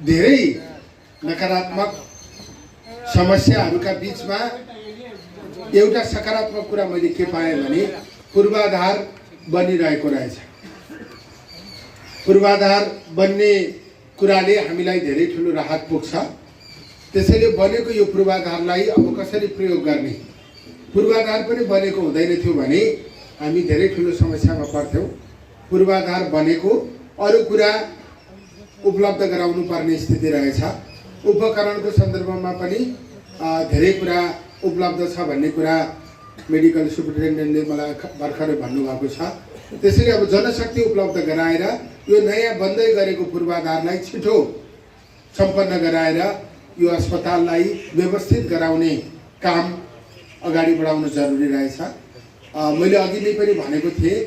धेरै नकारात्मक समस्याहरूका बीचमा एउटा सकारात्मक कुरा मैले के पाएँ भने पूर्वाधार बनिरहेको रहेछ। पूर्वाधार बन्ने कुराले हामीलाई धेरै ठुलो राहत पुग्छ। त्यसैले बनेको यो पूर्वाधारलाई अब कसरी प्रयोग गर्ने, पूर्वाधार पनि बनेको हुँदैन थियो भने हामी धेरै ठुलो समस्यामा पर्थ्यौँ। पूर्वाधार बनेको, अरू कुरा उपलब्ध गराउनु पर्ने स्थिति रहेछ। उपकरणको सन्दर्भमा पनि धेरै कुरा उपलब्ध छ भन्ने कुरा मेडिकल सुपरिन्टेन्डेन्टले मलाई भर्खरै भन्नुभएको छ। त्यसैले अब जनशक्ति उपलब्ध गराएर यो नयाँ बन्दै गरेको पूर्वाधारलाई छिटो सम्पन्न गराएर यो अस्पताललाई व्यवस्थित गराउने काम अगाडि बढाउन जरुरी रहेछ। मैले अघि नै पनि भनेको थिएँ,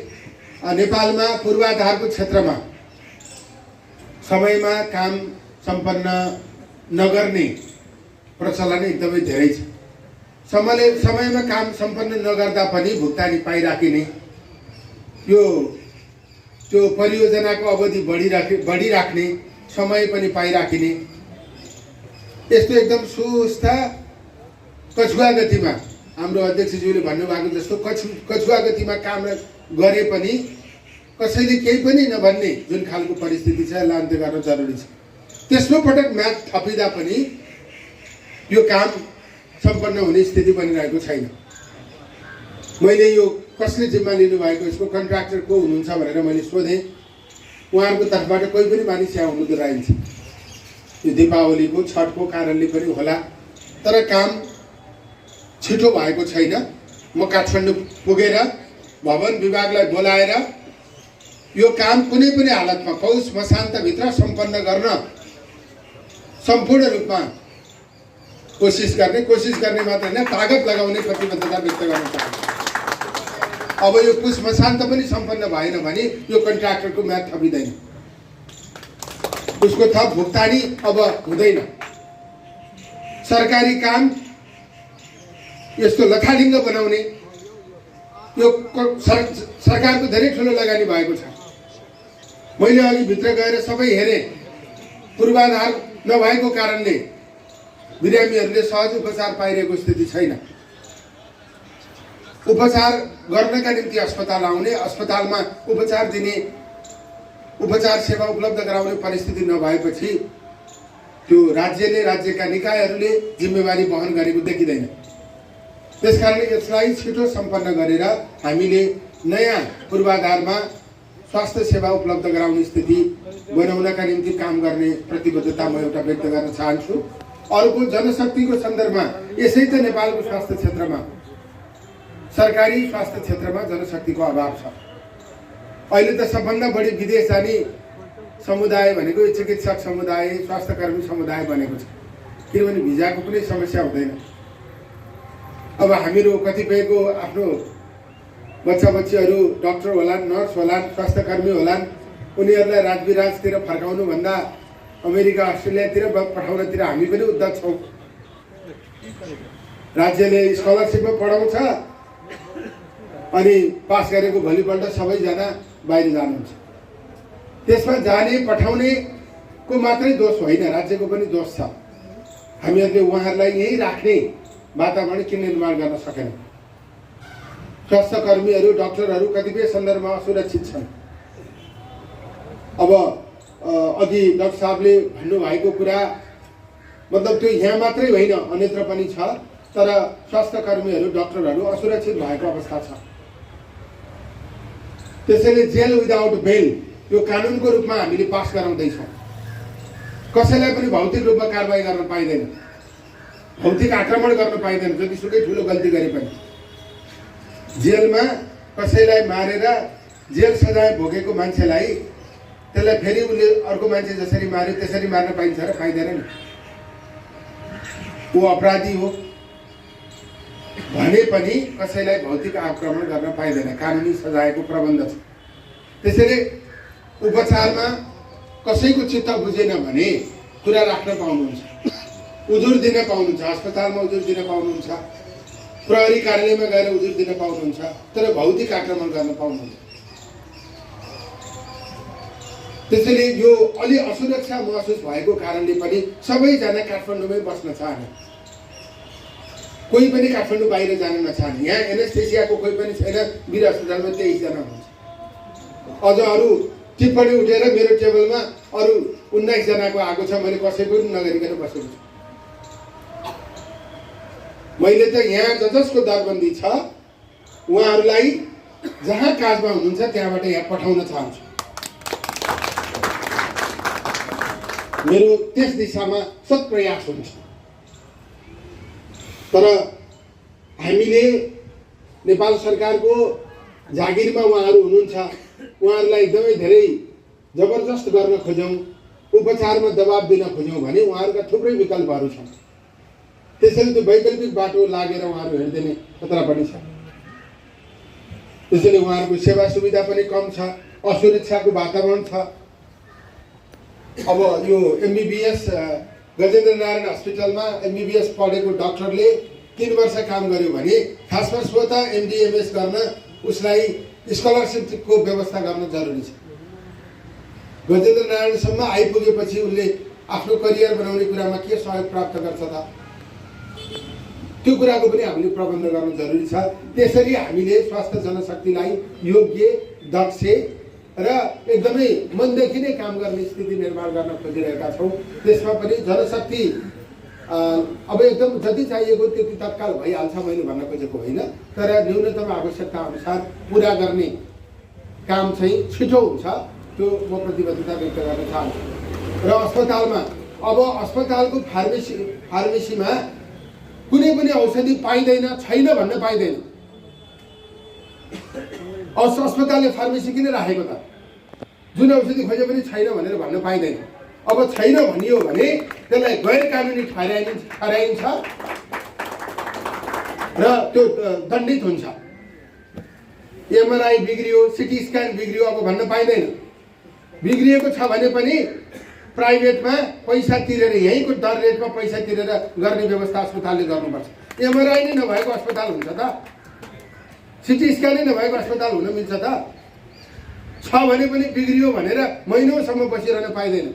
नेपालमा पूर्वाधारको क्षेत्रमा समयमा काम सम्पन्न नगर्ने प्रचलन एकदमै धेरै छ। समयमा काम सम्पन्न नगर्दा पनि भुक्तानी पाइराखिने, त्यो परियोजनाको अवधि बढिराख्ने, समय पनि पाइराखिने, यस्तो एकदम सुस्ता कछुवा गतिमा हाम्रो अध्यक्षज्यूले भन्नुभएको जस्तो कछुवा गतिमा काम गरे पनि कसैले केही पनि नभन्ने जुन खालको परिस्थिति छ, यसलाई अन्त्य गर्न जरुरी छ। तेस्रो पटक म्याच थपिँदा पनि यो काम सम्पन्न हुने स्थिति बनिरहेको छैन। मैले यो कसले जिम्मा लिनुभएको, यसको कन्ट्र्याक्टर को हुनुहुन्छ भनेर मैले सोधेँ। उहाँहरूको तर्फबाट कोही पनि मानिस यहाँ हुनु नराइन्छ। यो दीपावलीको छठको कारणले पनि होला, तर काम छिटो भएको छैन। म काठमाडौँ पुगेर भवन विभागलाई बोलाएर यो काम कुनै पनि हालतमा पौष मसान्तभित्र सम्पन्न गर्न सम्पूर्ण रूपमा कोसिस गर्ने मात्र होइन, तागत लगाउने प्रतिबद्धता व्यक्त गर्न चाहन्छु। अब यो पुष मसान्त पनि सम्पन्न भएन भने यो कन्ट्र्याक्टरको म्याद थपिँदैन, उसको थप भुक्तानी अब हुँदैन। सरकारी काम यस्तो लथालिङ्ग बनाउने, यो सरकारको धेरै ठुलो लगानी भएको छ। मैले अघि भित्र गएर सबै हेरेँ, पूर्वाधार नभएको कारणले बिरामीहरूले सहज उपचार पाइरहेको स्थिति छैन। उपचार गर्नका निम्ति अस्पताल आउने, अस्पतालमा उपचार दिने, उपचार सेवा उपलब्ध गराउने परिस्थिति नभएपछि त्यो राज्यले, राज्यका निकायहरूले जिम्मेवारी वहन गरेको देखिँदैन। त्यसकारणले यसलाई छिटो सम्पन्न गरेर हामीले नयाँ पूर्वाधारमा स्वास्थ्य सेवा उपलब्ध गराउने स्थिति बनाउनका निम्ति काम गर्ने प्रतिबद्धता म एउटा व्यक्त गर्न चाहन्छु। अर्को जनशक्तिको सन्दर्भमा यसै त नेपालको स्वास्थ्य क्षेत्रमा, सरकारी स्वास्थ्य क्षेत्रमा जनशक्तिको अभाव छ। अहिले त सबभन्दा बढी विदेश जाने समुदाय भनेको चिकित्सक समुदाय, स्वास्थ्यकर्मी समुदाय बनेको छ, किनभने भिजाको कुनै समस्या हुँदैन। अब हामीहरू कतिपयको आफ्नो बच्चाबच्चीहरू डाक्टर होलान्, नर्स होलान्, स्वास्थ्यकर्मी होलान्, उनीहरूलाई राजविराजतिर फर्काउनुभन्दा अमेरिका, अस्ट्रेलियातिर पठाउनतिर हामी पनि उद्यत छौँ। राज्यले स्कलरसिपमा पढाउँछ अनि पास गरेको भोलिपल्ट सबैजना बाहिर जानुहुन्छ। त्यसमा जाने पठाउनेको मात्रै दोष होइन, राज्यको पनि दोष छ। हामीहरूले उहाँहरूलाई यहीँ राख्ने वातावरण किन निर्माण गर्न सकेन? स्वास्थ्यकर्मीहरू, डाक्टरहरू कतिपय सन्दर्भमा असुरक्षित छन्। अब अघि डाक्टर साहबले भन्नुभएको कुरा मतलब त्यो यहाँ मात्रै होइन, अन्यत्र पनि छ, तर स्वास्थ्यकर्मीहरू, डाक्टरहरू असुरक्षित भएको अवस्था छ। त्यसैले जेल विदाउट बेल यो कानुनको रूपमा हामीले पास गराउँदैछौँ। कसैलाई पनि भौतिक रूपमा कारबाही गर्न पाइँदैन, भौतिक आक्रमण गर्न पाइँदैन। जतिसुकै ठुलो गल्ती गरे पनि जेलमा कसैलाई मारेर जेल सजाय भोगेको मान्छेलाई त्यसलाई फेरि उसले अर्को मान्छे जसरी मार्यो त्यसरी मार्न पाइन्छ र पाइँदैन नि? ऊ अपराधी हो भने पनि कसैलाई भौतिक आक्रमण गर्न पाइँदैन, कानुनी सजायको प्रबन्ध छ। त्यसैले उपचारमा कसैको चित्त बुझेन भने कुरा राख्न पाउनुहुन्छ, उजुर दिन पाउनुहुन्छ, अस्पतालमा उजुर दिन पाउनुहुन्छ, प्रहरी कार्यालयमा गएर उजुर दिन पाउनुहुन्छ, तर भौतिक आक्रमण गर्न पाउनुहुन्छ। त्यसैले यो अलि असुरक्षा महसुस भएको कारणले पनि सबैजना काठमाडौँमै बस्न चाहने, कोही पनि काठमाडौँ बाहिर जान नचाहने। यहाँ एनेस्थेसियाको कोही पनि छैन, वीर अस्पतालमा 23 जना हुन्छ। अझ अरू टिप्पणी उठेर मेरो टेबलमा अरू 19 जनाको आएको छ, मैले कसैको पनि नगरिकन बसेको छु। मैले त यहाँ जसको दरबन्दी छ उहाँहरूलाई जहाँ काजमा हुनुहुन्छ त्यहाँबाट यहाँ पठाउन चाहन्छु। मेरो त्यस दिशामा सत प्रयास हुन्छ। तर हामीले नेपाल सरकारको जागिरमा उहाँहरू हुनुहुन्छ, उहाँहरूलाई एकदमै धेरै जबरजस्त गर्न खोज्यौँ, उपचारमा दबाब दिन खोज्यौँ भने उहाँहरूका थुप्रै विकल्पहरू छन्। त्यसैले त्यो वैकल्पिक बाटो लागेर उहाँहरू हिँड्दिने खतरा पनि छ। त्यसैले उहाँहरूको सेवा सुविधा पनि कम छ, असुरक्षाको वातावरण छ। अब यो एमबीबीएस गजेन्द्र नारायण हस्पिटलमा एमबीबीएस पढेको डाक्टरले 3 वर्ष काम गर्यो भने खासमा स्वतः एमडीएमएस गर्न उसलाई स्कलरसिपको व्यवस्था गर्न जरुरी छ। गजेन्द्र नारायणसम्म आइपुगेपछि उसले आफ्नो करियर बनाउने कुरामा के सहयोग प्राप्त गर्छ त? त्यो कुराको पनि हामीले प्रबन्ध गर्न जरुरी छ। त्यसरी हामीले स्वास्थ्य जनशक्तिलाई योग्य, दक्ष र एकदमै मनदेखि नै काम गर्ने स्थिति निर्माण गर्न खोजिरहेका छौँ। त्यसमा पनि जनशक्ति अब एकदम जति चाहिएको त्यति तत्काल भइहाल्छ मैले भन्न खोजेको होइन, तर न्यूनतम आवश्यकता अनुसार पुरा गर्ने काम चाहिँ छिटो हुन्छ, त्यो म प्रतिबद्धता व्यक्त गर्न चाहन्छु। र अस्पतालमा अब अस्पतालको फार्मेसीमा कुनै पनि औषधि पाइँदैन, छैन भन्न पाइँदैन। अस्पतालले फार्मेसी किन राखेको त? जुन औषधि खोजे पनि छैन भनेर भन्न पाइँदैन। अब छैन भनियो भने त्यसलाई गैर कानुनी ठहराइन्छ र त्यो दण्डित हुन्छ। एमआरआई बिग्रियो, सिटी स्क्यान बिग्रियो, अब भन्न पाइँदैन। बिग्रिएको छ भने पनि प्राइभेटमा पैसा तिरेर, यहीँको दर रेटमा पैसा तिरेर गर्ने व्यवस्था अस्पतालले गर्नुपर्छ। एमआरआई नै नभएको अस्पताल हुन्छ त? सिटी स्क्यानै नभएको अस्पताल हुन मिल्छ त? छ भने पनि बिग्रियो भनेर महिनौसम्म बसिरहन पाइँदैन।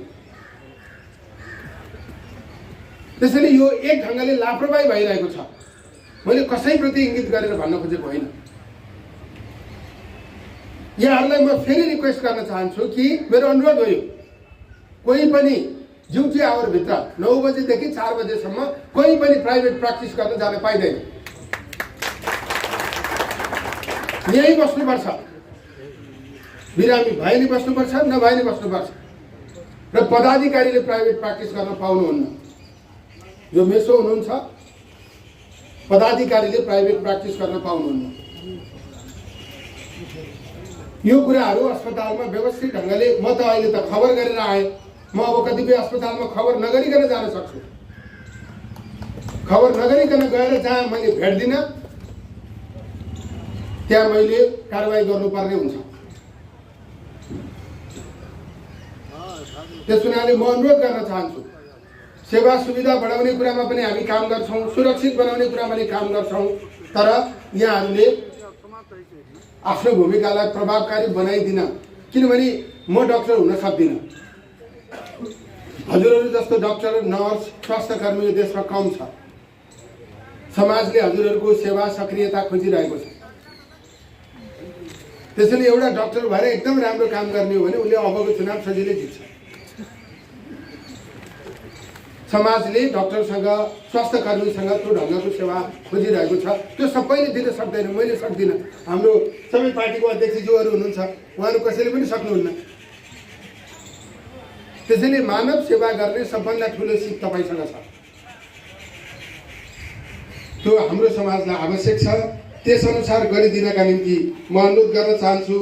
त्यसैले यो एक ढङ्गले लापरवाही भइरहेको छ। मैले कसैप्रति इङ्गित गरेर भन्न खोजेको होइन। यहाँहरूलाई म फेरि रिक्वेस्ट गर्न चाहन्छु कि मेरो अनुरोध हो, यो कोही पनि ड्युटी आवरभित्र 9 बजेदेखि 4 बजेसम्म कोही पनि प्राइभेट प्र्याक्टिस गर्न जान पाइँदैन। यहीँ बस्नुपर्छ। बिरामी भए नि बस्नुपर्छ, नभए नि बस्नुपर्छ। र पदाधिकारीले प्राइभेट प्र्याक्टिस गर्न पाउनुहुन्न। जो मेसो हुनुहुन्छ पदाधिकारीले प्राइभेट प्र्याक्टिस गर्न पाउनुहुन्न। यो कुराहरू अस्पतालमा व्यवस्थित ढङ्गले, म त अहिले त खबर गरेर आएँ, म अब कतिपय अस्पतालमा खबर नगरिकन जान सक्छु। खबर नगरिकन गएर जहाँ मैले भेट्दिनँ त्यहाँ मैले कारबाही गर्नुपर्ने हुन्छ। त्यस हुनाले म अनुरोध गर्न चाहन्छु, सेवा सुविधा बढाउने कुरामा पनि हामी काम गर्छौँ, सुरक्षित बनाउने कुरामा पनि काम गर्छौँ। तर यहाँहरूले आफ्नो भूमिकालाई प्रभावकारी बनाइदिन, किनभने म डाक्टर हुन सक्दिनँ। हजुरहरू जस्तो डाक्टर, नर्स, स्वास्थ्यकर्मी यो देशमा कम छ। समाजले हजुरहरूको सेवा सक्रियता खोजिरहेको छ। त्यसैले एउटा डाक्टर भएर एकदम राम्रो काम गर्ने हो भने उसले अबको चुनाव सजिलै जित्छ। समाजले डाक्टरसँग, स्वास्थ्यकर्मीसँग त्यो ढङ्गको सेवा खोजिरहेको छ। त्यो सबैले दिन सक्दैन, मैले सक्दिनँ, हाम्रो सबै पार्टीको अध्यक्षज्यूहरू हुनुहुन्छ, उहाँहरू कसैले पनि सक्नुहुन्न। त्यसैले मानव सेवा गर्ने सबभन्दा ठुलो सिप तपाईँसँग छ। त्यो हाम्रो समाजलाई आवश्यक छ। त्यसअनुसार गरिदिनका निम्ति म अनुरोध गर्न चाहन्छु।